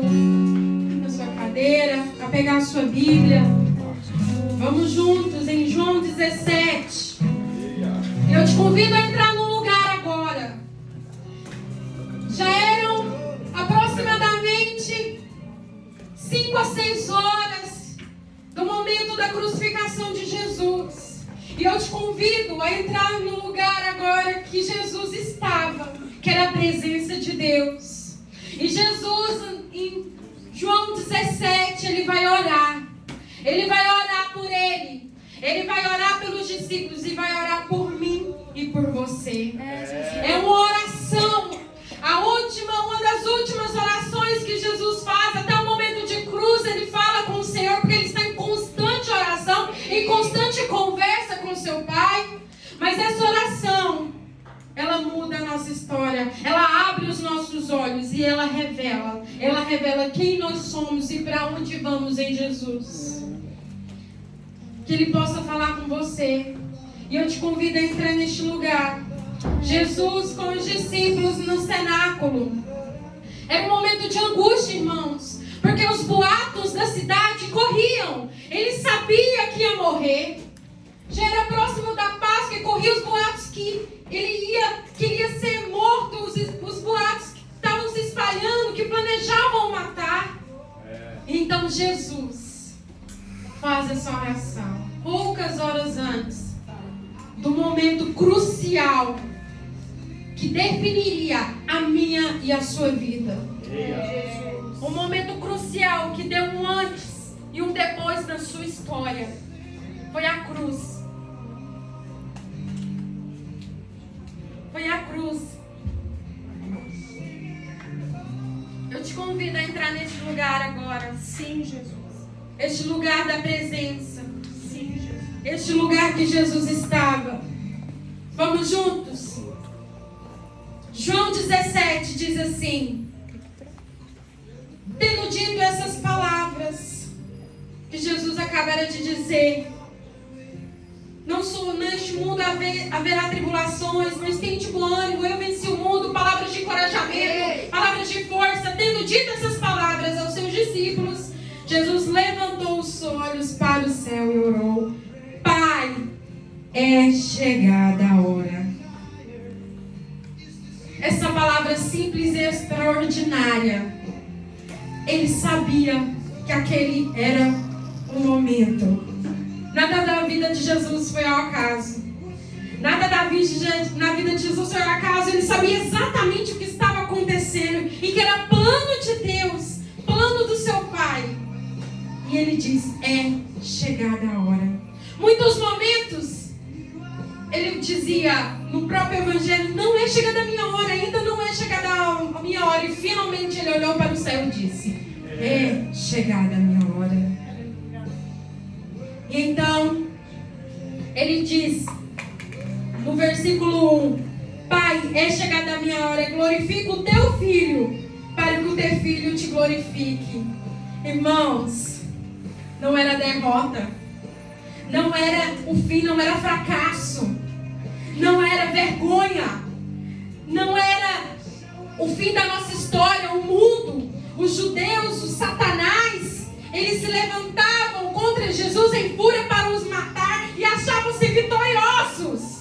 na sua cadeira, a pegar a sua Bíblia. Vamos juntos em João 17. Eu te convido a entrar no lugar agora. Já eram aproximadamente 5 a 6 horas do momento da crucificação de Jesus. E eu te convido a entrar no lugar agora que Jesus estava, que era a presença de Deus. E Jesus, em João 17, ele vai orar. Ele vai orar por ele. Ele vai orar pelos discípulos e vai orar por mim e por você. É uma oração. Uma das últimas orações que Jesus faz, até o momento de cruz, ele fala com o Senhor, porque ele está em constante oração, em constante conversa com o seu Pai. Mas essa oração, ela muda a nossa história, ela abre os nossos olhos e ela revela quem nós somos e para onde vamos em Jesus. Que Ele possa falar com você. E eu te convido a entrar neste lugar. Jesus com os discípulos no cenáculo. Era um momento de angústia, irmãos, porque os boatos da cidade corriam. Ele sabia que ia morrer. Já era próximo da Páscoa e corriam os boatos que ele queria ser morto. Os boatos que estavam se espalhando, que planejavam matar. Então Jesus faz essa oração poucas horas antes do momento crucial que definiria a minha e a sua vida. Um momento crucial que deu um antes e um depois na sua história. Foi a cruz. Foi a cruz. Eu te convido a entrar neste lugar agora. Sim, Jesus. Este lugar da presença. Sim, Jesus. Este lugar que Jesus estava. Vamos juntos? João 17 diz assim: tendo dito essas palavras que Jesus acabara de dizer, neste mundo haverá tribulações, mas tende bom ânimo, eu venci o mundo. Palavras de encorajamento, palavras de força. Tendo dito essas palavras aos seus discípulos, Jesus levantou os olhos para o céu e orou: Pai, é chegada a hora. Essa palavra simples e extraordinária. Ele sabia que aquele era o momento. Nada da vida de Jesus foi ao acaso. Nada na vida de Jesus foi ao acaso. Ele sabia exatamente o que estava acontecendo e que era plano de Deus, plano do seu Pai. E ele diz: é chegada a hora. Muitos momentos ele dizia no próprio Evangelho: não é chegada a minha hora, ainda não é chegada a minha hora. E finalmente ele olhou para o céu e disse: é chegada a minha hora. E então ele diz no versículo 1: Pai, é chegada a minha hora, glorifica o teu filho, para que o teu filho te glorifique. Irmãos, não era derrota, não era o fim, não era fracasso, não era vergonha, não era o fim da nossa história. O mundo, os judeus, os satanás, eles se levantavam contra Jesus em fúria para os matar e achavam-se vitoriosos.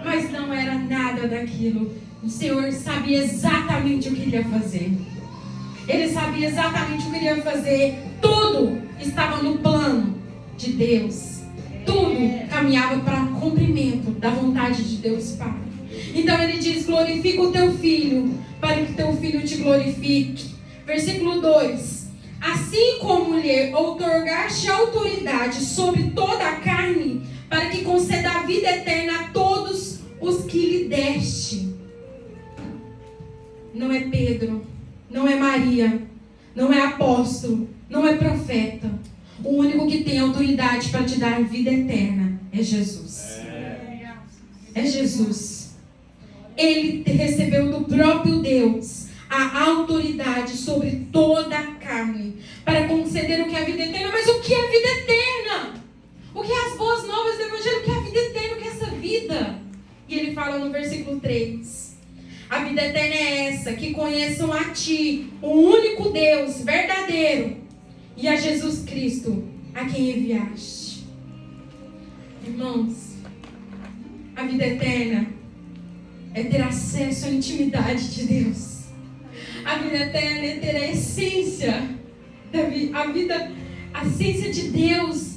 Mas não era nada daquilo. O Senhor sabia exatamente o que Ele ia fazer. Ele sabia exatamente o que Ele ia fazer. Tudo estava no plano de Deus. Tudo caminhava para o cumprimento da vontade de Deus Pai. Então Ele diz: glorifica o teu filho, para que teu filho te glorifique. Versículo 2: assim como lhe outorgaste autoridade sobre toda a carne, para que conceda a vida eterna a todos os que lhe deste. Não é Pedro, não é Maria, não é apóstolo, não é profeta. O único que tem autoridade para te dar vida eterna é Jesus. É Jesus. Ele recebeu do próprio Deus a autoridade sobre toda a carne para conceder o que é a vida eterna. Mas o que é a vida eterna? O que é as boas novas do Evangelho? O que é a vida eterna? O que é essa vida? E ele fala no versículo 3: a vida eterna é essa, que conheçam a Ti, o único Deus verdadeiro, e a Jesus Cristo, a quem enviaste. Irmãos, a vida eterna é ter acesso à intimidade de Deus. A vida eterna é ter a essência da vida, a essência de Deus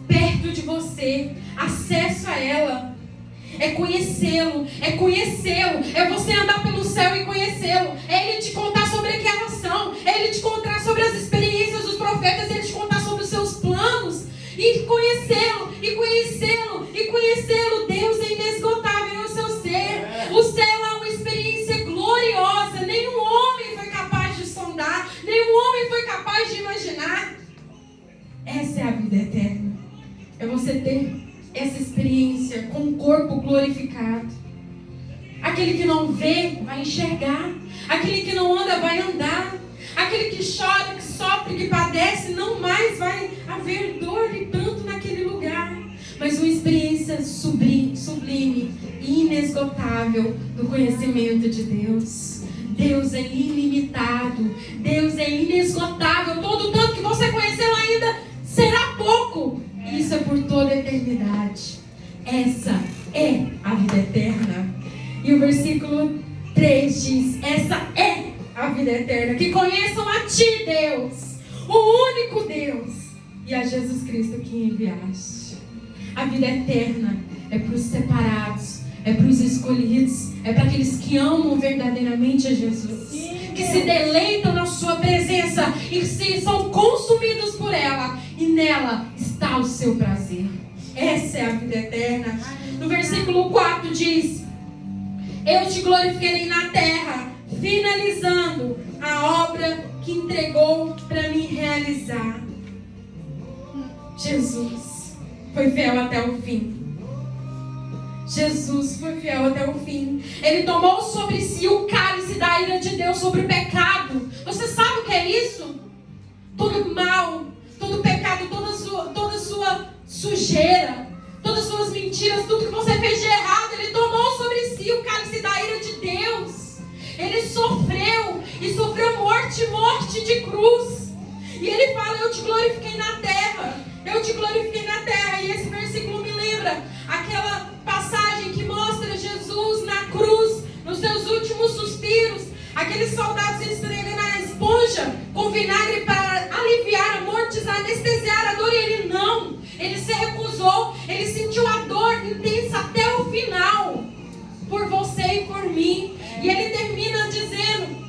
perto de você, acesso a ela. É conhecê-lo, é você andar pelo céu e conhecê-lo, é Ele te contar sobre aquela ação, é Ele te contar sobre as experiências dos profetas, é Ele te contar sobre os seus planos, e conhecê-lo, e conhecê-lo, e conhecê-lo. Deus é inesgotável no seu ser. O céu é uma experiência gloriosa, nenhum homem foi capaz de sondar, nenhum homem foi capaz de imaginar. Essa é a vida eterna, é você ter essa experiência com o corpo glorificado. Aquele que não vê vai enxergar, aquele que não anda vai andar, aquele que chora, que sofre, que padece, não mais vai haver dor e pranto naquele lugar, mas uma experiência sublime e inesgotável do conhecimento de Deus. Deus é ilimitado, Deus é inesgotável. Todo o tanto que você conhecê-lo ainda será pouco. Isso é por toda a eternidade. Essa é a vida eterna. E o versículo 3 diz: essa é a vida eterna, que conheçam a Ti, Deus, o único Deus, e a Jesus Cristo que enviaste. A vida eterna é para os separados, é para os escolhidos, é para aqueles que amam verdadeiramente a Jesus, que se deleitam na sua presença e são consumidos por ela, e nela está o seu prazer. Essa é a vida eterna. No versículo 4 diz: eu te glorificarei na terra, finalizando a obra que entregou para mim realizar. Jesus foi fiel até o fim. Jesus foi fiel até o fim. Ele tomou sobre si o cálice da ira de Deus sobre o pecado. Você sabe o que é isso? Todo mal, todo pecado, toda sua sujeira, todas as suas mentiras, tudo que você fez de errado, Ele tomou sobre si o cálice da ira de Deus. Ele sofreu, e sofreu morte de cruz. E Ele fala: eu te glorifiquei na terra, eu te glorifiquei na terra. E esse versículo me lembra aquela passagem que mostra Jesus na cruz, nos seus últimos suspiros. Aqueles soldados esfregando a esponja com vinagre para aliviar a morte, anestesiar a dor, e Ele não. Ele se recusou, Ele sentiu a dor intensa até o final, por você e por mim. E Ele termina dizendo,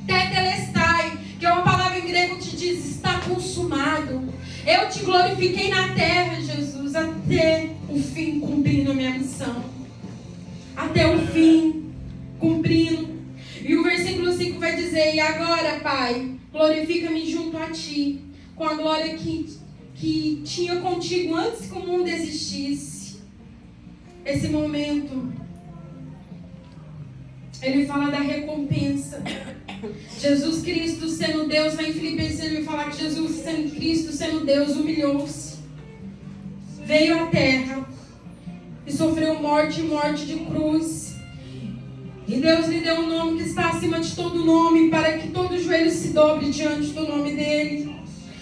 tetelestai, que é uma palavra em grego que diz: está consumado. Eu te glorifiquei na terra, Jesus, até o fim, cumprindo a minha missão. Até o fim, cumprindo. E o versículo 5 vai dizer: e agora, Pai, glorifica-me junto a Ti, com a glória que tinha contigo antes que o mundo existisse. Esse momento, ele fala da recompensa. Jesus Cristo sendo Deus, lá em Filipenses ele vai falar que Jesus sendo Cristo, sendo Deus, humilhou-se, veio à terra e sofreu morte de cruz. E Deus lhe deu um nome que está acima de todo nome, para que todo joelho se dobre diante do nome dele.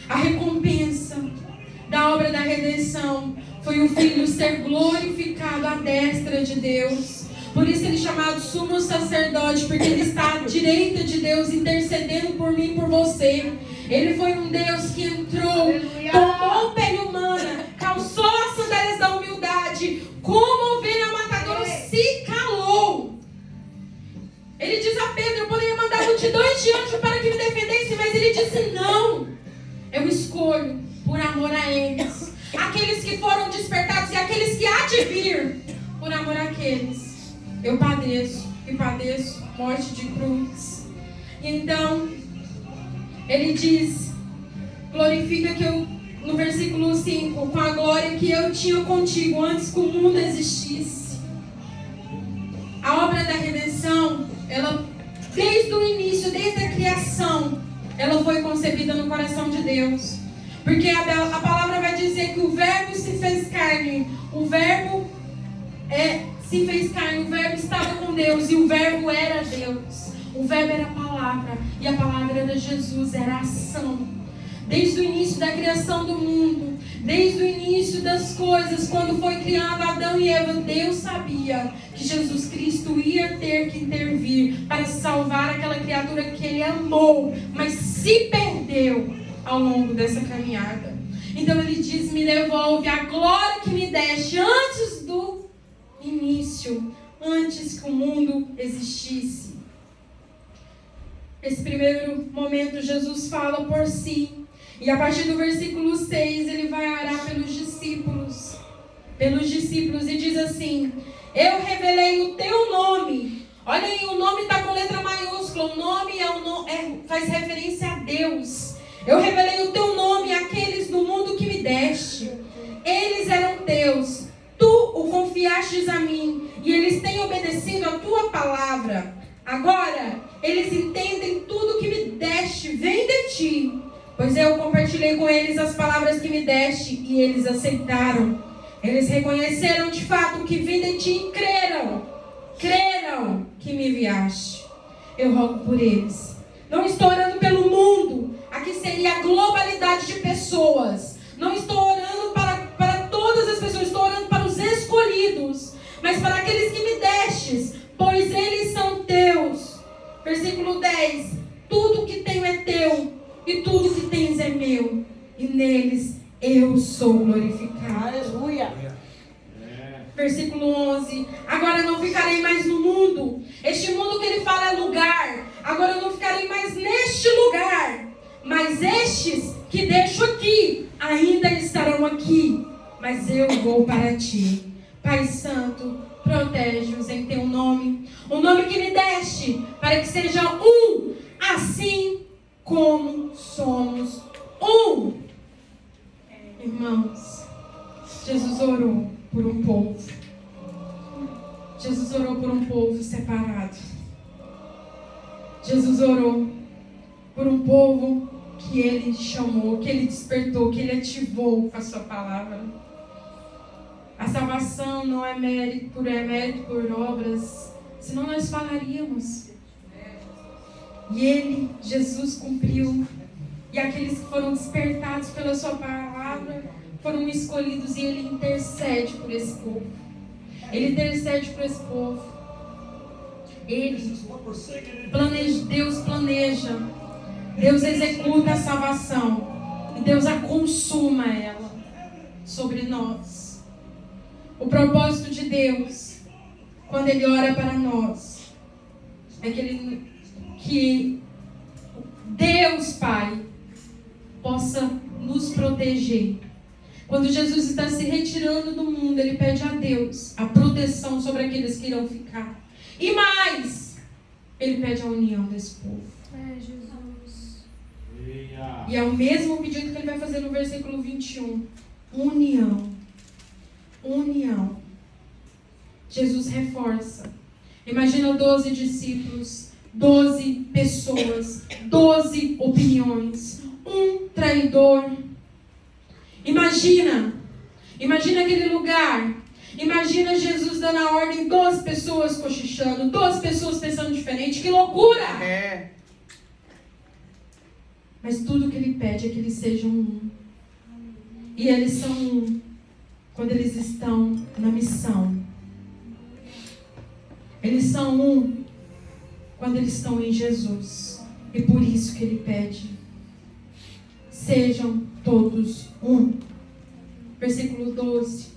A recompensa da obra da redenção foi o Filho ser glorificado à destra de Deus. Por isso ele é chamado sumo sacerdote, porque ele está à direita de Deus, intercedendo por mim e por você. Ele foi um Deus que entrou, tomou pele humana, calçou as sandálias da humildade, como ovelha matadora, se calou. Ele diz a Pedro: eu poderia mandar multidões de anjos para que me defendessem, mas ele disse: não, eu escolho por amor a eles, aqueles que foram despertados e aqueles que há de vir, por amor àqueles. Eu padeço e padeço morte de cruz. E então, ele diz, glorifica que eu, no versículo 5, com a glória que eu tinha contigo antes que o mundo existisse. A obra da redenção, ela, desde o início, desde a criação, ela foi concebida no coração de Deus. Porque a palavra vai dizer que o verbo se fez carne, o verbo se fez carne, o verbo estava com Deus e o verbo era Deus. O verbo era a palavra, e a palavra era Jesus, era a ação. Desde o início da criação do mundo, desde o início das coisas, quando foi criado Adão e Eva, Deus sabia que Jesus Cristo ia ter que intervir para salvar aquela criatura que Ele amou, mas se perdeu ao longo dessa caminhada. Então Ele diz: me devolve a glória que me deste antes do início, antes que o mundo existisse. Esse primeiro momento Jesus fala por si. E a partir do versículo 6, ele vai orar pelos discípulos. E diz assim: eu revelei o teu nome. Olha aí, o nome está com letra maiúscula. O nome faz referência a Deus. Eu revelei o teu nome àqueles do mundo que me deste. Eles eram teus. Tu o confiastes a mim. E eles têm obedecido a tua palavra. Agora, eles entendem tudo que me deste vem de ti. Pois eu compartilhei com eles as palavras que me deste e eles aceitaram. Eles reconheceram de fato que vim de ti e creram que me enviaste. Eu rogo por eles. Não estou orando pelo mundo. Aqui seria a globalidade de pessoas. Não estou orando para todas as pessoas. Estou orando para os escolhidos. Mas para aqueles que me destes, pois eles são teus. Versículo 10. Tudo que tenho é teu. E tudo que tens é meu, e neles eu sou glorificado. Aleluia. Versículo 11. Agora não ficarei mais no mundo. Este mundo que ele fala é lugar. Agora eu não ficarei mais neste lugar. Mas estes que deixo aqui, ainda estarão aqui. Mas eu vou para ti. Pai Santo, protege-os em teu nome. O nome que me deste, para que seja um, assim como somos um. Irmãos, Jesus orou por um povo. Jesus orou por um povo separado. Jesus orou por um povo que Ele chamou, que Ele despertou, que Ele ativou com a sua palavra. A salvação não é mérito por obras, senão nós falaríamos. E Ele, Jesus, cumpriu. E aqueles que foram despertados pela sua palavra foram escolhidos, e Ele intercede por esse povo. Ele intercede por esse povo. Deus planeja. Deus executa a salvação. E Deus a consuma ela sobre nós. O propósito de Deus, quando Ele ora para nós, é que Deus Pai possa nos proteger. Quando Jesus está se retirando do mundo, Ele pede a Deus a proteção sobre aqueles que irão ficar. E mais, Ele pede a união desse povo. Jesus. E é o mesmo pedido que Ele vai fazer no versículo 21. União. Jesus reforça. Imagina 12 discípulos, 12 pessoas, 12 opiniões, um traidor. Imagina aquele lugar. Imagina Jesus dando a ordem, 12 pessoas cochichando, 12 pessoas pensando diferente. Que loucura! Mas tudo que Ele pede é que eles sejam um. E eles são um quando eles estão na missão. Eles são um quando eles estão em Jesus. E por isso que Ele pede: sejam todos um. Versículo 12.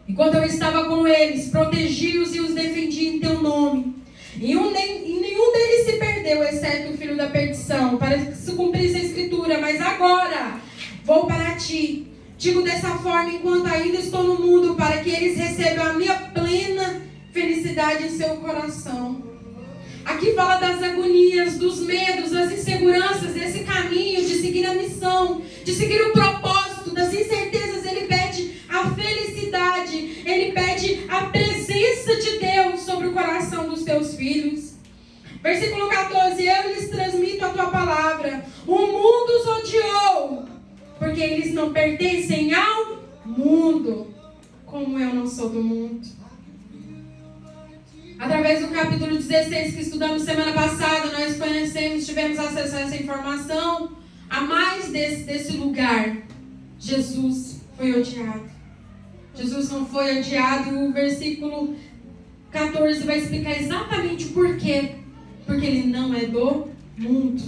Enquanto eu estava com eles, protegi-os e os defendi em teu nome. E nenhum deles se perdeu, exceto o filho da perdição, para que se cumprisse a escritura. Mas agora vou para ti. Digo dessa forma enquanto ainda estou no mundo, para que eles recebam a minha plena felicidade em seu coração. Aqui fala das agonias, dos medos, das inseguranças, desse caminho de seguir a missão, de seguir o propósito, das incertezas. Ele pede a felicidade, Ele pede a presença de Deus sobre o coração dos teus filhos. Versículo 14: eu lhes transmito a tua palavra. O mundo os odiou, porque eles não pertencem ao mundo, como eu não sou do mundo. Através do capítulo 16 que estudamos semana passada, nós tivemos acesso a essa informação. A mais desse lugar, Jesus foi odiado. Jesus não foi odiado, e o versículo 14 vai explicar exatamente o porquê. Porque ele não é do mundo,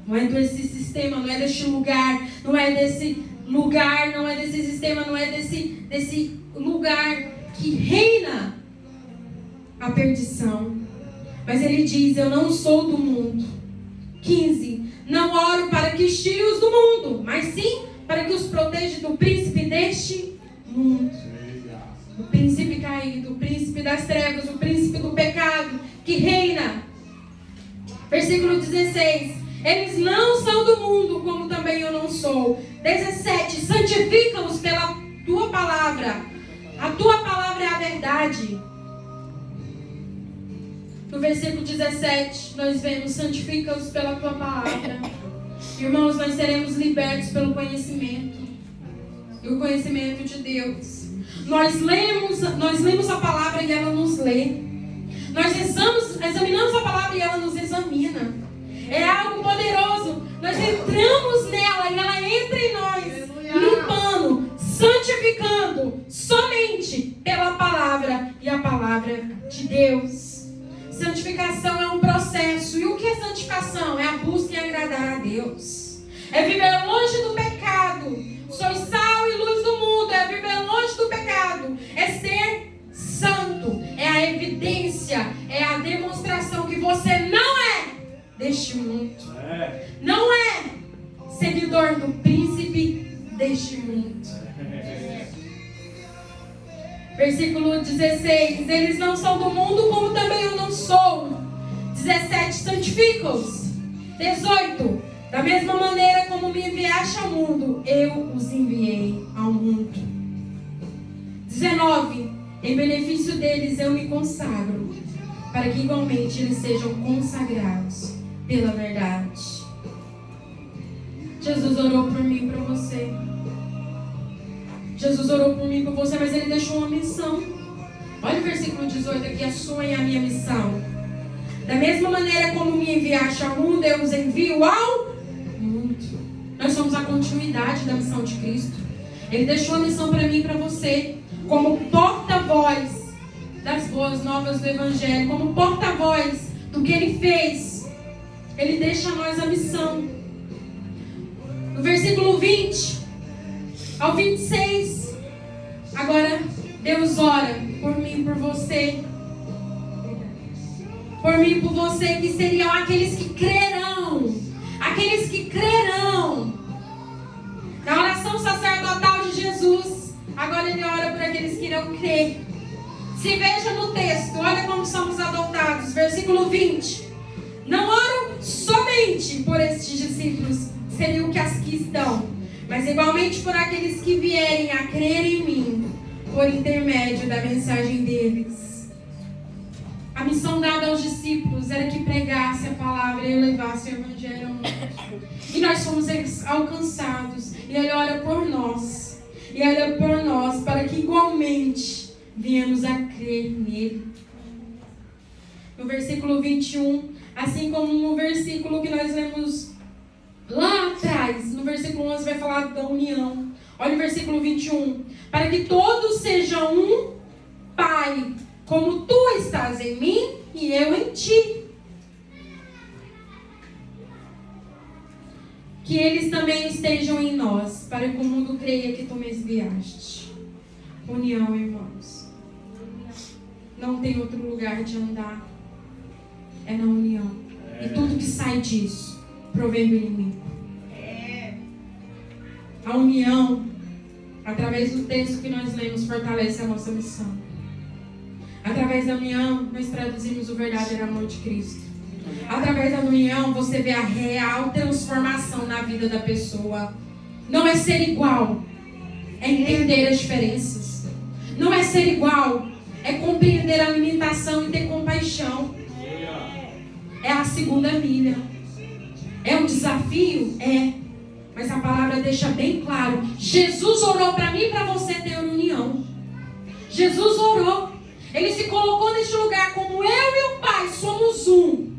não é desse sistema, não é deste lugar, não é desse lugar, não é desse sistema, não é desse lugar que reina a perdição. Mas ele diz: eu não sou do mundo. 15. Não oro para que tire-os do mundo, mas sim para que os proteja do príncipe deste mundo. O príncipe caído, o príncipe das trevas, o príncipe do pecado que reina. Versículo 16. Eles não são do mundo, como também eu não sou. 17. Santifica-os pela tua palavra. A tua palavra é a verdade. No versículo 17, nós vemos: santifica-os pela tua palavra. Irmãos, nós seremos libertos pelo conhecimento. E o conhecimento de Deus. Nós lemos a palavra e ela nos lê. Nós examinamos a palavra e ela nos examina. É algo poderoso. Nós entramos nela e ela entra em nós, limpando, santificando, somente pela palavra e a palavra de Deus. Santificação é um processo. E o que é santificação? É a busca em agradar a Deus. É viver longe do pecado. Sois sal e luz do mundo. É viver longe do pecado. É ser santo. É a evidência. É a demonstração que você não é deste mundo. Não é seguidor do príncipe deste mundo. Versículo 16. Eles não são do mundo, como também eu não sou. 17. Santifica-os. 18. Da mesma maneira como me enviaste ao mundo, eu os enviei ao mundo. 19. Em benefício deles eu me consagro, para que igualmente eles sejam consagrados pela verdade. Jesus orou por mim e por você. Jesus orou por mim e por você, mas ele deixou uma missão. Olha o versículo 18 aqui: a sua e a minha missão. Da mesma maneira como me enviaste ao mundo, eu os envio ao mundo. Nós somos a continuidade da missão de Cristo. Ele deixou a missão para mim e para você, como porta-voz das boas novas do Evangelho, como porta-voz do que ele fez. Ele deixa a nós a missão. No versículo 20 ao 26, agora Deus ora por mim e por você. Por mim e por você, que seriam aqueles que crerão. Aqueles que crerão. Na oração sacerdotal de Jesus, agora ele ora por aqueles que irão crer. Se veja no texto, olha como somos adotados. Versículo 20. Não oro somente por estes discípulos, seriam que as que estão, mas igualmente por aqueles que vierem a crer em mim, por intermédio da mensagem deles. A missão dada aos discípulos era que pregasse a palavra e levasse o evangelho ao mundo. E nós fomos alcançados. E ele ora por nós. E olha por nós, para que igualmente viemos a crer nele. No versículo 21, assim como no versículo que nós lemos lá atrás, no versículo 11 vai falar da união. Olha o versículo 21. Para que todos sejam um, Pai, como tu estás em mim e eu em ti. Que eles também estejam em nós, para que o mundo creia que tu me enviaste. União, irmãos. Não tem outro lugar de andar. É na união. E tudo que sai disso provém do inimigo. A união, através do texto que nós lemos, fortalece a nossa missão. Através da união, nós traduzimos o verdadeiro amor de Cristo. Através da união, você vê a real transformação na vida da pessoa. Não é ser igual, é entender as diferenças. Não é ser igual, é compreender a limitação e ter compaixão. É a segunda milha. É um desafio? É. Mas a palavra deixa bem claro. Jesus orou para mim e para você ter união. Jesus orou. Ele se colocou neste lugar como eu e o Pai somos um.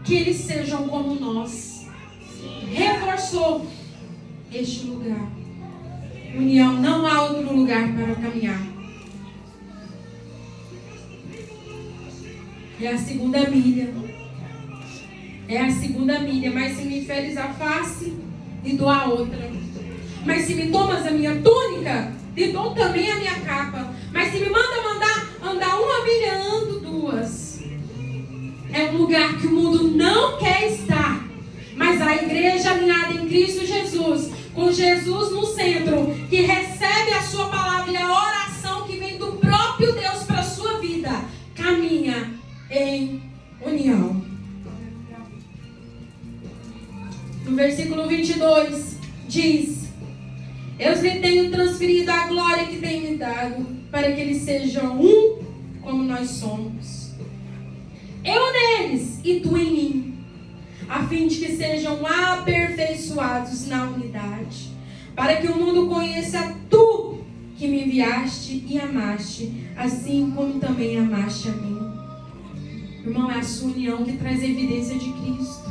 Que eles sejam como nós. Reforçou este lugar. União, não há outro lugar para caminhar. É a segunda milha. É a segunda milha. Mas se me feres a face, lhe dou a outra. Mas se me tomas a minha túnica, lhe dou também a minha capa. Mas se me mandar andar uma milha, ando duas. É um lugar que o mundo não quer estar. Mas a igreja alinhada em Cristo Jesus, com Jesus no centro, que recebe a sua palavra e a oração que vem do próprio Deus para a sua vida, caminha em união. No versículo 22 diz: eu lhe tenho transferido a glória que tem me dado, para que eles sejam um como nós somos. Eu neles e tu em mim, a fim de que sejam aperfeiçoados na unidade, para que o mundo conheça tu que me enviaste e amaste, assim como também amaste a mim. Irmão, é a sua união que traz evidência de Cristo.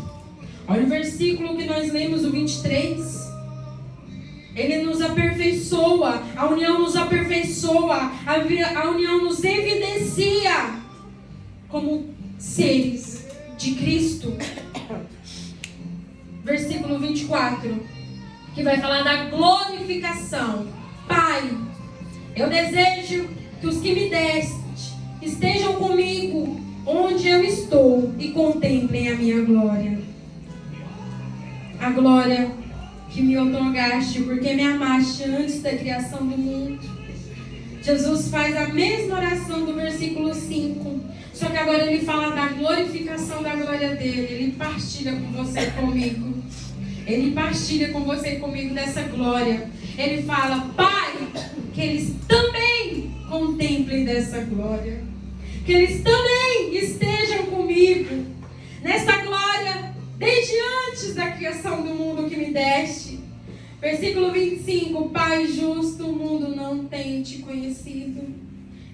Olha o versículo que nós lemos, o 23. Ele nos aperfeiçoa, a união nos aperfeiçoa, a união nos evidencia como seres de Cristo. Versículo 24, que vai falar da glorificação. Pai, eu desejo que os que me deste estejam comigo onde eu estou e contemplem a minha glória. A glória que me outorgaste, porque me amaste antes da criação do mundo. Jesus faz a mesma oração do versículo 5, só que agora ele fala da glorificação da glória dele. Ele partilha com você e comigo. Ele partilha com você e comigo dessa glória. Ele fala: Pai, que eles também contemplem dessa glória. Que eles também estejam comigo nessa glória desde antes da criação do mundo que me deste. Versículo 25: Pai justo, o mundo não tem te conhecido.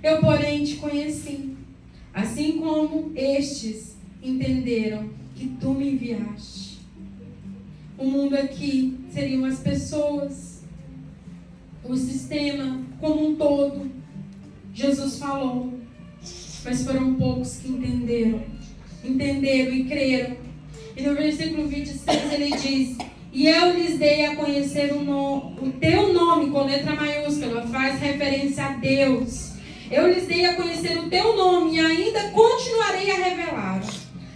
Eu, porém, te conheci. Assim como estes entenderam que tu me enviaste. O mundo aqui seriam as pessoas, o sistema como um todo. Jesus falou, mas foram poucos que entenderam e creram. E no versículo 26 ele diz: e eu lhes dei a conhecer o teu nome, com letra maiúscula, faz referência a Deus. Eu lhes dei a conhecer o teu nome e ainda continuarei a revelar,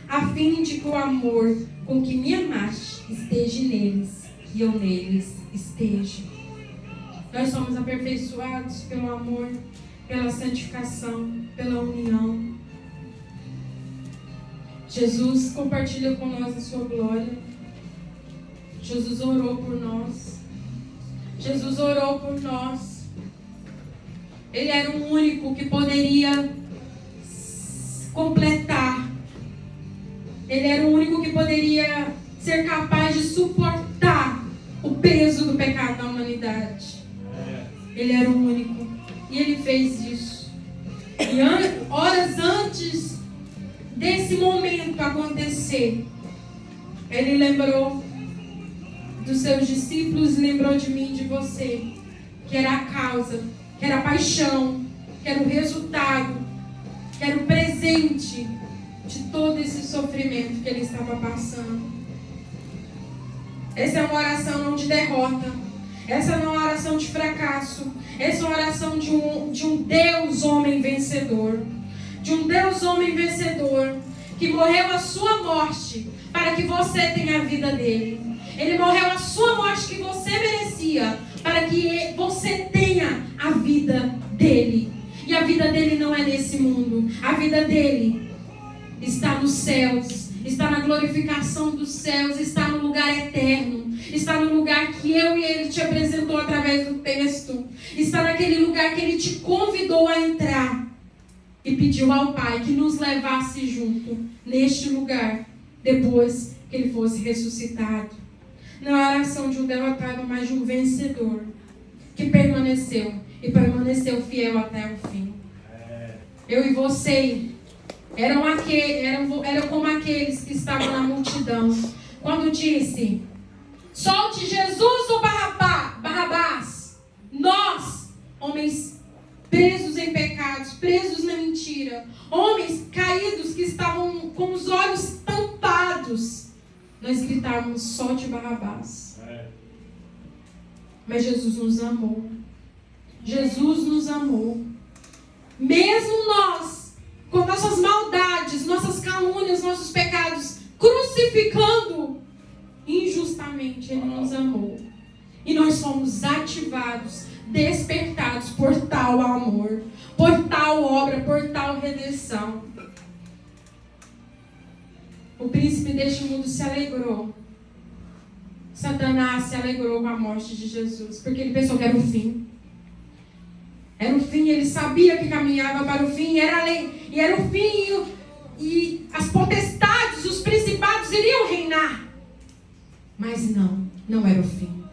a fim de que o amor com que me amaste esteja neles e eu neles esteja. Nós somos aperfeiçoados pelo amor, pela santificação, pela união. Jesus compartilha com nós a sua glória. Jesus orou por nós. Jesus orou por nós. Ele era o único que poderia completar. Ele era o único que poderia ser capaz de suportar o peso do pecado da humanidade. Ele era o único. E ele fez isso. E horas antes desse momento acontecer, ele lembrou dos seus discípulos, lembrou de mim, de você, que era a causa, que era a paixão, que era o resultado, que era o presente de todo esse sofrimento que ele estava passando. Essa é uma oração não de derrota, essa não é uma oração de fracasso, essa é uma oração de um Deus homem vencedor, de um Deus homem vencedor, que morreu a sua morte para que você tenha a vida dele. Ele morreu a sua morte que você merecia, para que você tenha a vida dele. E a vida dele não é nesse mundo. A vida dele está nos céus, está na glorificação dos céus, está no lugar eterno, está no lugar que eu e ele te apresentou através do texto, está naquele lugar que ele te convidou a entrar e pediu ao Pai que nos levasse junto neste lugar, depois que ele fosse ressuscitado. Não é a oração de um derrotado, mas de um vencedor, que permaneceu, e permaneceu fiel até o fim. eu e você, eram como aqueles que estavam na multidão. Quando disse, solte Jesus ou Barrabás. Nós, homens presos em pecados, presos na mentira, homens caídos que estavam com os olhos tampados, nós gritávamos, solte Barrabás. Mas Jesus nos amou. Jesus nos amou. Mesmo nós, com nossas maldades, nossas calúnias, nossos pecados, crucificando injustamente, Ele nos amou. E nós fomos ativados, despertados por tal amor, por tal obra, por tal redenção. O príncipe deste mundo se alegrou. Satanás se alegrou com a morte de Jesus, porque ele pensou que era o fim. Era o fim, ele sabia que caminhava para o fim, era o fim, e as potestades, os principados iriam reinar. Mas não era o fim.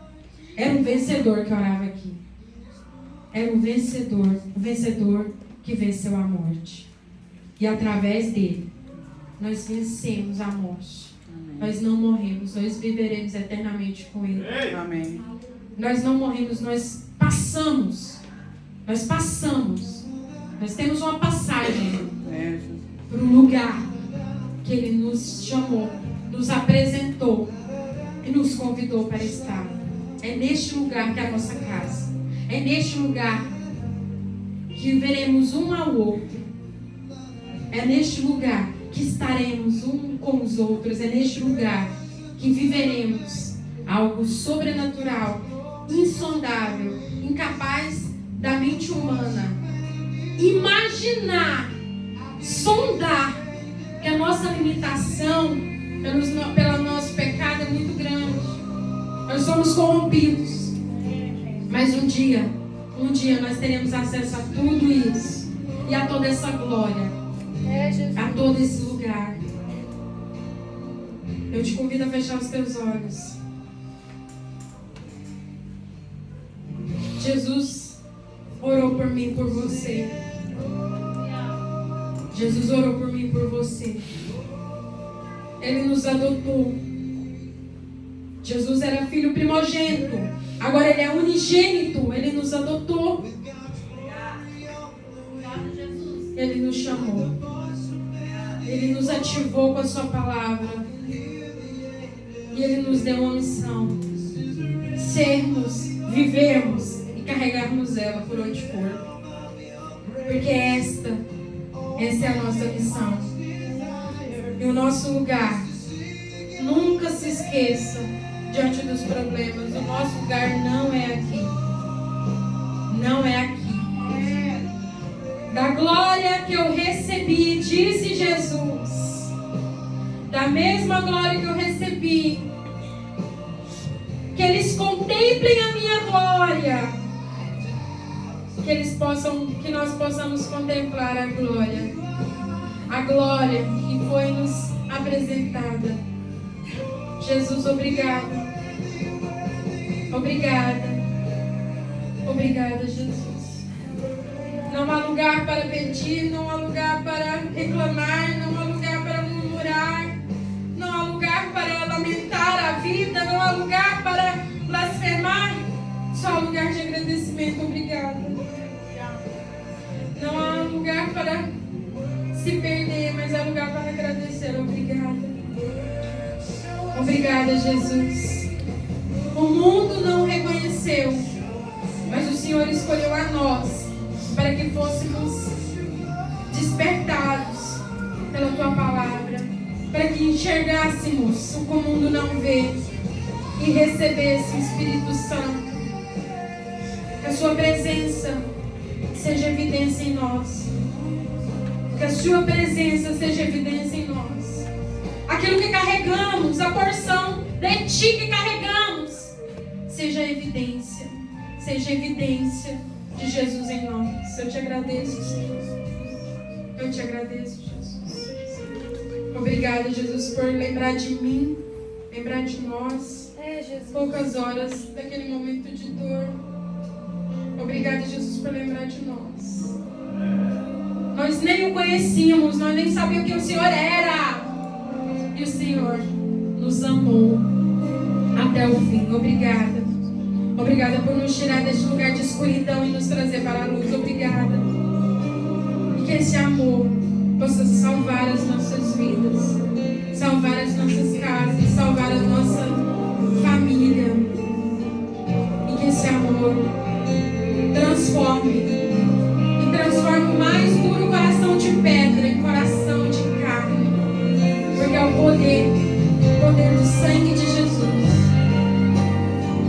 Era um vencedor que orava aqui. Era um vencedor que venceu a morte. E através dele, nós vencemos a morte. Amém. Nós não morremos, nós viveremos eternamente com ele. Amém. Nós não morremos, nós passamos. Nós temos uma passagem para o lugar que Ele nos chamou, nos apresentou e nos convidou para estar. É neste lugar que é a nossa casa. É neste lugar que veremos um ao outro. É neste lugar que estaremos um com os outros. É neste lugar que viveremos algo sobrenatural, insondável, incapaz da mente humana imaginar, sondar, que a nossa limitação pelo nosso pecado é muito grande. Nós somos corrompidos, mas um dia nós teremos acesso a tudo isso e a toda essa glória, a todo esse lugar. Eu te convido a fechar os teus olhos. Jesus orou por mim, por você. Jesus orou por mim, por você. Ele nos adotou. Jesus era filho primogênito. Agora Ele é unigênito. Ele nos adotou. Ele nos chamou. Ele nos ativou com a sua palavra. E Ele nos deu uma missão. Sermos, vivermos e carregarmos ela por onde for. Porque essa é a nossa missão. E o nosso lugar, nunca se esqueça, diante dos problemas, o nosso lugar não é aqui. Não é aqui. Da glória que eu recebi, disse Jesus, da mesma glória que eu recebi, que eles contemplem a minha glória, que nós possamos contemplar a glória que foi nos apresentada. Jesus, obrigada. Obrigada, Jesus. Não há lugar para pedir, não há lugar para reclamar, não há lugar para murmurar, não há lugar para lamentar a vida, não há lugar para blasfemar, só há lugar de agradecimento. Obrigada. Não há lugar para se perder, mas há lugar para agradecer. Obrigada, Jesus. O mundo não reconheceu, mas o Senhor escolheu a nós para que fôssemos despertados pela Tua palavra, para que enxergássemos o que o mundo não vê e recebesse o Espírito Santo. Que a Sua presença seja evidência em nós. Que a Sua presença seja evidência em nós. Aquilo que carregamos, a porção de Ti que carregamos, seja evidência de Jesus em nós. Eu te agradeço, Senhor. Eu te agradeço, Jesus. Obrigada, Jesus, por lembrar de mim, lembrar de nós. Poucas horas daquele momento de dor. Obrigada, Jesus, por lembrar de nós. Nós nem o conhecíamos, nós nem sabíamos quem o Senhor era. E o Senhor nos amou até o fim. Obrigada. Obrigada por nos tirar deste lugar de escuridão e nos trazer para a luz. Obrigada. Que esse amor possa salvar as nossas vidas, salvar as nossas casas, salvar a nossa família. E que esse amor transforme o mais duro coração de pedra em coração de carne. Porque é o poder do sangue de Jesus.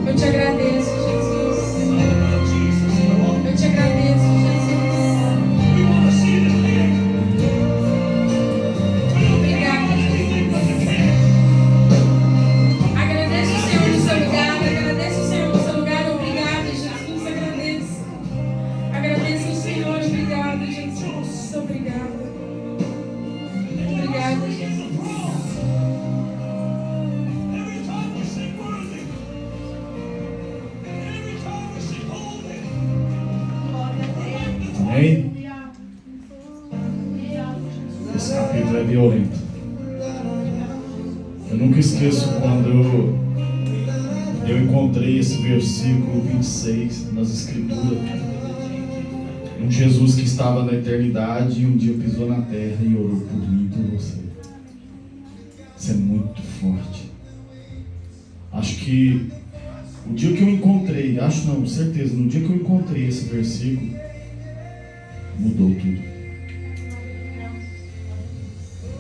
Eu te agradeço, Jesus. Eu te agradeço, Jesus. Obrigada, Jesus. Agradeço o Senhor no seu lugar. Agradeço o Senhor no seu lugar. Obrigada, Jesus. Agradeço. Agradeço o Senhor. Obrigada, Jesus. Obrigada. Obrigada, Jesus. Amém? Esse capítulo é violento. Eu nunca esqueço quando eu encontrei esse versículo 26 nas Escrituras. Um Jesus que estava na eternidade e um dia pisou na terra e orou por mim e por você. Isso é muito forte. Acho que o dia que eu encontrei, certeza, no dia que eu encontrei esse versículo, mudou tudo.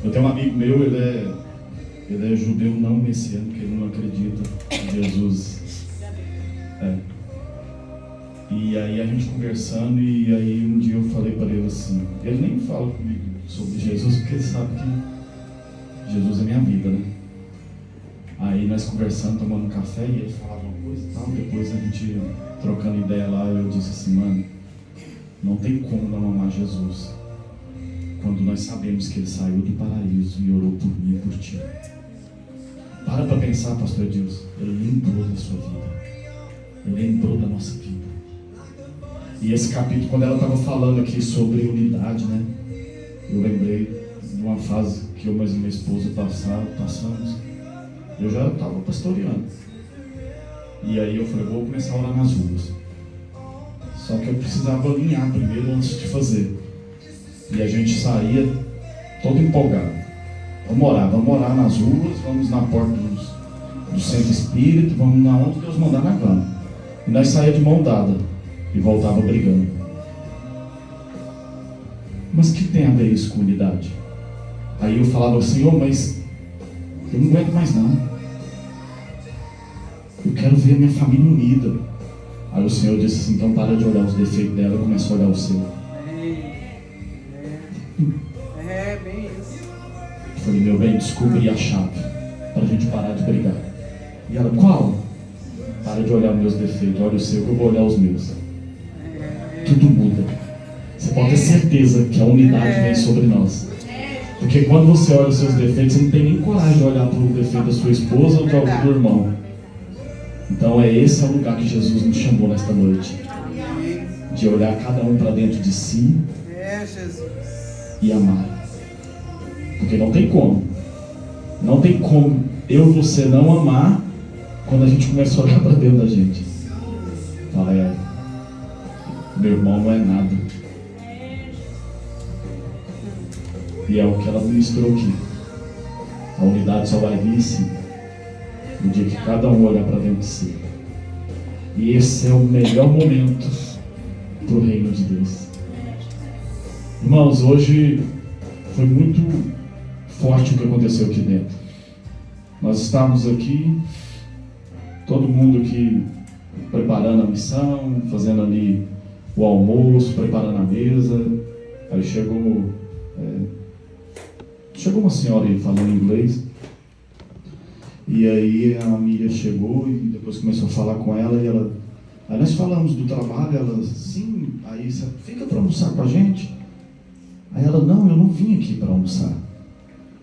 Eu tenho um amigo meu, ele é judeu não messiânico, porque ele não acredita em Jesus. E aí a gente conversando, e aí um dia eu falei para ele assim, ele nem fala comigo sobre Jesus, porque ele sabe que Jesus é minha vida, né? Aí nós conversando, tomando um café, e ele falava uma coisa e tal, depois a gente trocando ideia lá, eu disse assim, mano, não tem como não amar Jesus quando nós sabemos que Ele saiu do paraíso e orou por mim e por ti. Para pensar, pastor Deus, Ele lembrou da sua vida, Ele lembrou da nossa vida. E esse capítulo, quando ela estava falando aqui sobre unidade, né, eu lembrei de uma fase que eu mais e minha esposa passamos. Eu já estava pastoreando, e aí eu falei, vou começar a orar nas ruas. Só que eu precisava alinhar primeiro antes de fazer. E a gente saía todo empolgado. Vamos orar nas ruas, vamos na porta do centro espírita, vamos na onde Deus mandar na cama. E nós saía de mão dada e voltava brigando. Mas que tem a ver isso com unidade? Aí eu falava, Senhor, mas eu não aguento mais não. Eu quero ver a minha família unida. Aí o Senhor disse assim, então para de olhar os defeitos dela e começa a olhar o seu. Bem isso. Eu falei, meu bem, descobri a chave para a gente parar de brigar. E ela, qual? Para de olhar meus defeitos, olha o seu que eu vou olhar os meus. Tudo muda. Você pode ter certeza que a unidade vem sobre nós. Porque quando você olha os seus defeitos, você não tem nem coragem de olhar para o defeito da sua esposa ou do irmão. Então esse é o lugar que Jesus nos chamou nesta noite. De olhar cada um para dentro de si e amar. Porque não tem como. Não tem como eu e você não amar quando a gente começa a olhar para dentro da gente. Fala, meu irmão não é nada. E é o que ela ministrou aqui. A unidade só vai vir sim, no dia que cada um olhar para dentro de si. E esse é o melhor momento para o reino de Deus. Irmãos, hoje foi muito forte o que aconteceu aqui dentro. Nós estávamos aqui, todo mundo aqui preparando a missão, fazendo ali o almoço, preparando a mesa. Aí chegou uma senhora aí falando inglês. E aí a Miriam chegou e depois começou a falar com ela. Aí nós falamos do trabalho. Ela, sim, aí você fica para almoçar com a gente? Aí ela, não, eu não vim aqui para almoçar.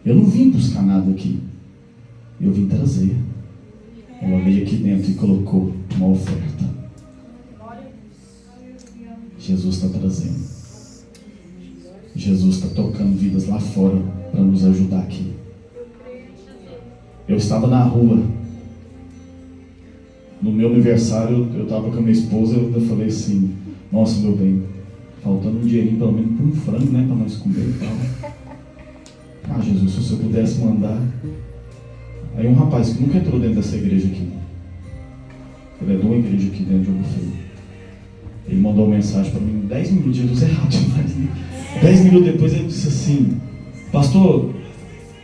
Eu não vim buscar nada aqui. Eu vim trazer. Ela veio aqui dentro e colocou uma oferta. Jesus está trazendo. Jesus está tocando vidas lá fora para nos ajudar aqui. Eu estava na rua. No meu aniversário, eu estava com a minha esposa, eu falei assim, nossa, meu bem, faltando um dinheirinho pelo menos para um frango, né, para nós comer e tal. Ah, Jesus, se você pudesse mandar. Aí um rapaz que nunca entrou dentro dessa igreja aqui, ele é de uma igreja aqui dentro de Ouro Frio, ele mandou uma mensagem para mim, 10 minutos, Jesus é rápido demais, né? 10 minutos depois ele disse assim, pastor,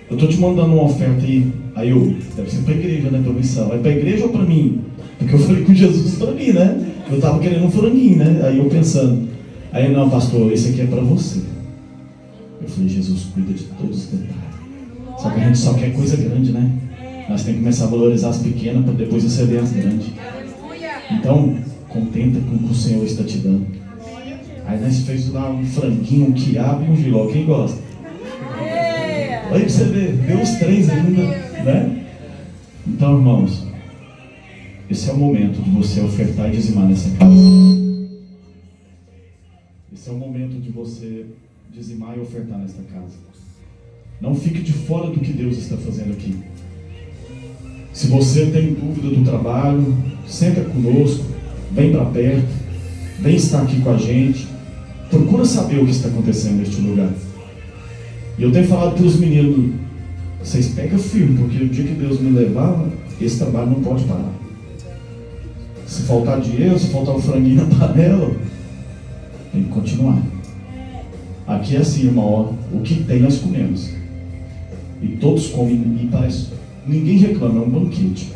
eu estou te mandando uma oferta aí. Aí eu, deve ser para a igreja, né, para missão. É para a igreja ou para mim? Porque eu falei com Jesus para mim, né? Eu estava querendo um franguinho, né? Aí eu pensando. Aí, não, pastor, esse aqui é para você. Eu falei, Jesus, cuida de todos os detalhes. Só que a gente só quer coisa grande, né? Nós temos que começar a valorizar as pequenas para depois receber as grandes. Então, contenta com o que o Senhor está te dando. Aí nós fez lá um franguinho, um quiabo e um giló. Quem gosta? Aí você vê os 3 ainda, né? Então, irmãos, esse é o momento de você ofertar e dizimar nessa casa. Esse é o momento de você dizimar e ofertar nesta casa. Não fique de fora do que Deus está fazendo aqui. Se você tem dúvida do trabalho, senta conosco, vem para perto, vem estar aqui com a gente. Procura saber o que está acontecendo neste lugar. E eu tenho falado para os meninos, vocês pegam firme, porque o dia que Deus me levar, esse trabalho não pode parar. Se faltar dinheiro, se faltar um franguinho na panela, tem que continuar. Aqui é assim, irmão, ó, o que tem nós comemos. E todos comem, e parece, ninguém reclama, é um banquete.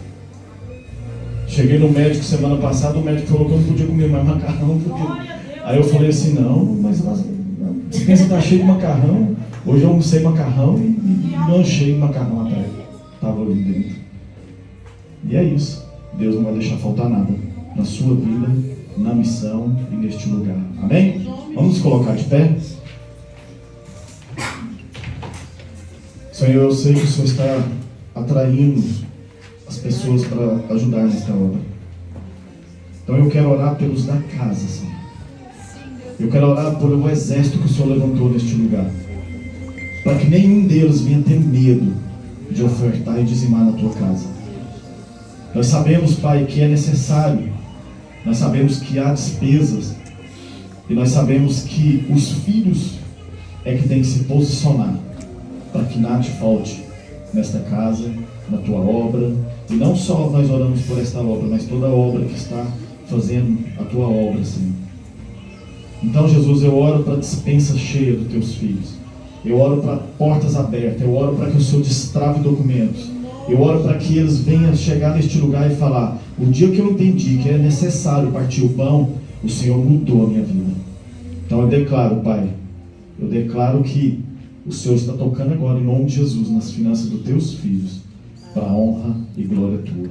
Cheguei no médico semana passada, o médico falou que eu não podia comer mais macarrão, porque... Aí eu falei assim, não, mas a dispensa está cheia de macarrão. Hoje eu almocei macarrão e lanchei macarrão até. Estava ali dentro. E é isso. Deus não vai deixar faltar nada na sua vida, na missão e neste lugar. Amém? Vamos nos colocar de pé. Senhor, eu sei que o Senhor está atraindo as pessoas para ajudar nesta obra. Então eu quero orar pelos da casa, Senhor. Eu quero orar por o exército que o Senhor levantou neste lugar, para que nenhum deles venha ter medo de ofertar e dizimar na tua casa. Nós sabemos, Pai, que é necessário. Nós sabemos que há despesas. E nós sabemos que os filhos é que tem que se posicionar para que nada te falte nesta casa, na tua obra. E não só nós oramos por esta obra, mas toda a obra que está fazendo a tua obra, Senhor. Então, Jesus, eu oro para a dispensa cheia dos teus filhos. Eu oro para portas abertas. Eu oro para que o Senhor destrave documentos. Eu oro para que eles venham chegar neste lugar e falar: o dia que eu entendi que é necessário partir o pão, o Senhor mudou a minha vida. Então eu declaro, Pai, eu declaro que o Senhor está tocando agora em nome de Jesus nas finanças dos teus filhos, para a honra e glória tua,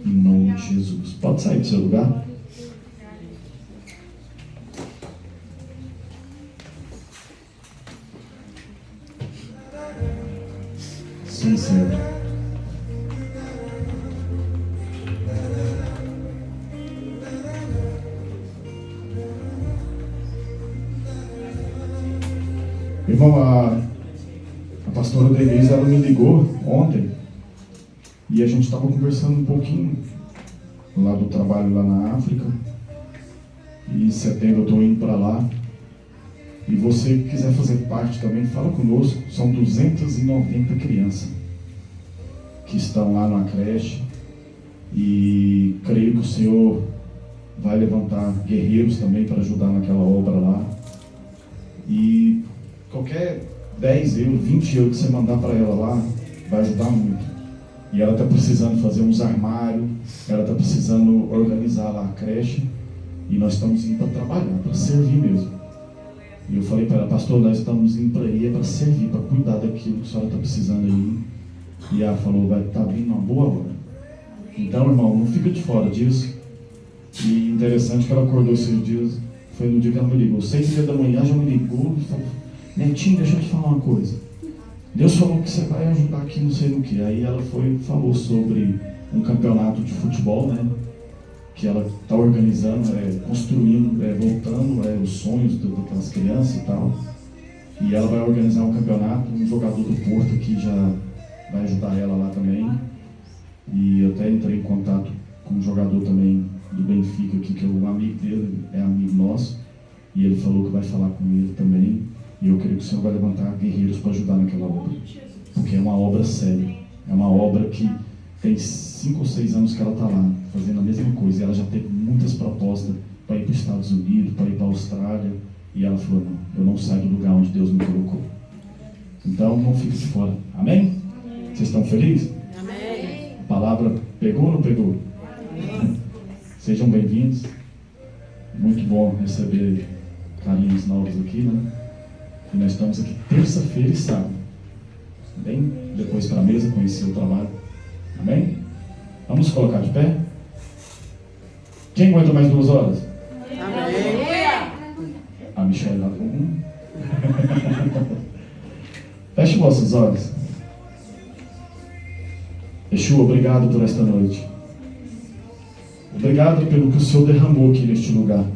em nome de Jesus. Pode sair do seu lugar? Sim, Senhor. Irmão, a pastora Denise, ela me ligou ontem e a gente estava conversando um pouquinho lá do trabalho lá na África. E em setembro eu estou indo para lá. E você que quiser fazer parte também, fala conosco. São 290 crianças que estão lá na creche. E creio que o Senhor vai levantar guerreiros também para ajudar naquela obra lá. E qualquer 10 euros, 20 euros que você mandar para ela lá, vai ajudar muito. E ela está precisando fazer uns armários, ela está precisando organizar lá a creche. E nós estamos indo para trabalhar, para servir mesmo. E eu falei para ela: pastor, nós estamos indo para aí para servir, para cuidar daquilo que a senhora está precisando aí. E ela falou: vai estar vindo uma boa hora. Então, irmão, não fica de fora disso. E interessante que ela acordou esses dias, foi no dia que ela me ligou, 6h30 da manhã já me ligou e falou: Netinho, deixa eu te falar uma coisa. Deus falou que você vai ajudar aqui não sei no que. Aí ela falou sobre um campeonato de futebol, né? Que ela está organizando, construindo, voltando os sonhos daquelas crianças e tal. E ela vai organizar um campeonato, um jogador do Porto que já vai ajudar ela lá também. E eu até entrei em contato com um jogador também do Benfica aqui, que é um amigo dele, é amigo nosso. E ele falou que vai falar com ele também. E eu creio que o Senhor vai levantar guerreiros para ajudar naquela obra. Porque é uma obra séria. É uma obra que tem 5 ou 6 anos que ela está lá, fazendo a mesma coisa. E ela já teve muitas propostas para ir para os Estados Unidos, para ir para a Austrália. E ela falou, não, eu não saio do lugar onde Deus me colocou. Então, não fique de fora. Amém? Vocês estão felizes? Amém. A palavra pegou ou não pegou? Sejam bem-vindos. Muito bom receber carinhos novos aqui, né? E nós estamos aqui terça-feira e sábado. Bem, depois para a mesa, conhecer o trabalho. Amém? Vamos colocar de pé? Quem aguenta mais 2 horas? Amém. A Michelle lá com 1. Feche vossos olhos. Yeshua, obrigado por esta noite. Obrigado pelo que o Senhor derramou aqui neste lugar.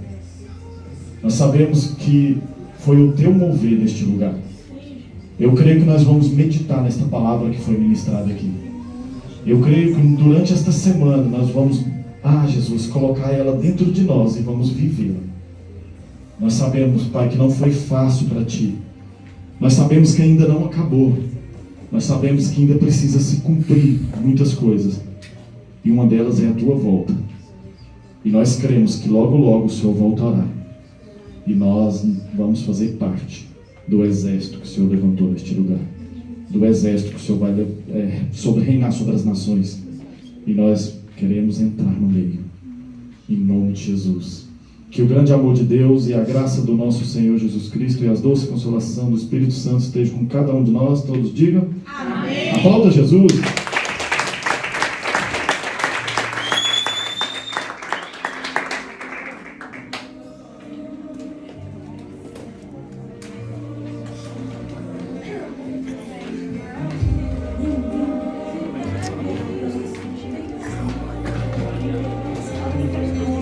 Nós sabemos que foi o teu mover neste lugar. Eu creio que nós vamos meditar nesta palavra que foi ministrada aqui. Eu creio que durante esta semana nós vamos, Jesus, colocar ela dentro de nós e vamos vivê-la. Nós sabemos, Pai, que não foi fácil para Ti. Nós sabemos que ainda não acabou. Nós sabemos que ainda precisa se cumprir muitas coisas. E uma delas é a Tua volta. E nós cremos que logo, logo o Senhor voltará. E nós vamos fazer parte do exército que o Senhor levantou neste lugar. Do exército que o Senhor vai reinar sobre as nações. E nós queremos entrar no meio. Em nome de Jesus. Que o grande amor de Deus e a graça do nosso Senhor Jesus Cristo e a doce consolação do Espírito Santo estejam com cada um de nós. Todos digam. Amém. Aplauda Jesus.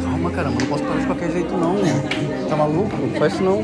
Calma, caramba, não posso parar de qualquer jeito não. Tá maluco? Não faz isso não.